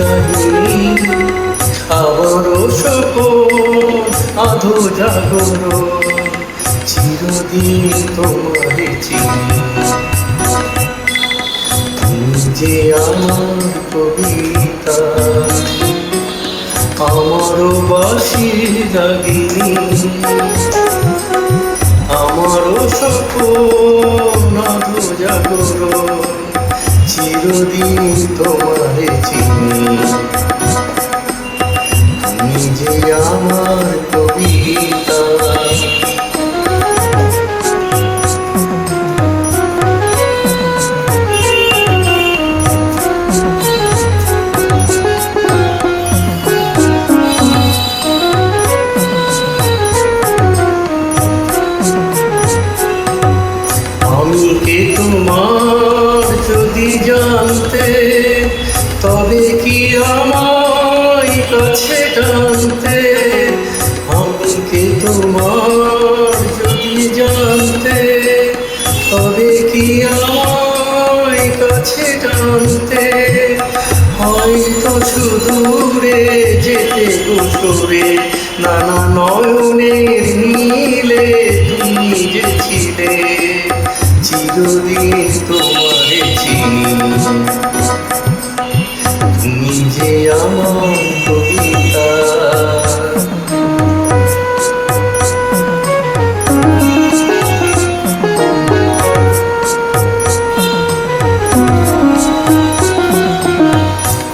রাগিনী আমারও সপন আধো জাগরণ চিরদিন তোমারে চিনি তুমি যে আমার কবিতা আমারও বাসি রাগিনী আমারও সপন আধো জাগরণ চিরদিন তোমারে চিনি তুমি যে আমার কবিতা আমি কে তোমার যদি জানতে তবে কি আমায় কাছে টানতে আমি কে তোমার যদি জানতে তবে কি আমায় কাছে টানতে হয়তো সুদূরে যেতে গোসরে নানা নয়নের নীলে তুমি যে ছিলে চিরদিন তোমারে চিনি তুমি যে আমার কবিতা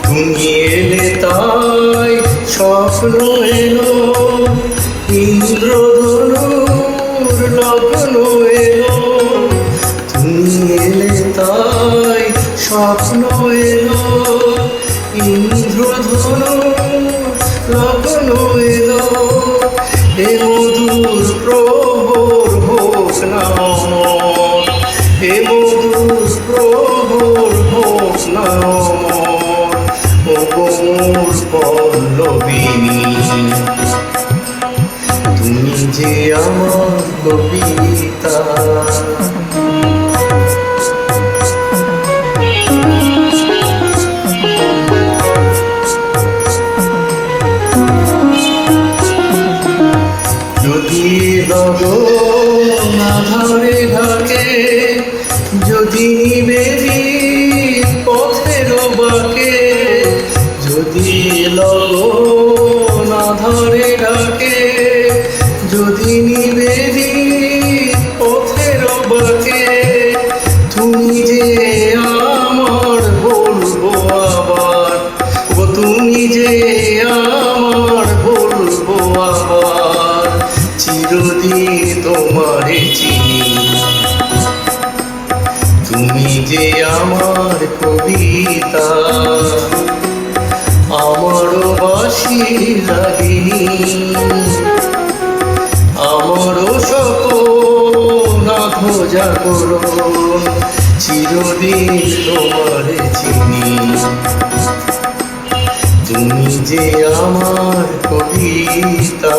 তুমি এলে তাই স্বপ্ন এলো ইন্দ্রধনুর লগ্ন এলো তুমি এলে তাই স্বপ্ন এলো ইন্দ্রধনুর লগ্ন এলো এ মধুর প্রহর হোক না অমর এ মধুর প্রহর হোক না অমর ও মোর পল্লবিনী তুমি যে আমার কবিতা যদি লগন আধারে ঢাকে যদি নিবেদিত পথের বাঁকে যদি লগন আধারে ঢাকে যদি নিবেদিত পথের বাঁকে তুমি যে আমার বলবো আবার ও তুমি যে আমার বলবো আবার চিরদিন তোমারে চিনি তুমি যে আমার কবিতা আমারও বাসি রাগিনী আমারও সপন আধো জাগরণ চিরদিন তোমারে চিনি তুমি যে আমার কবিতা।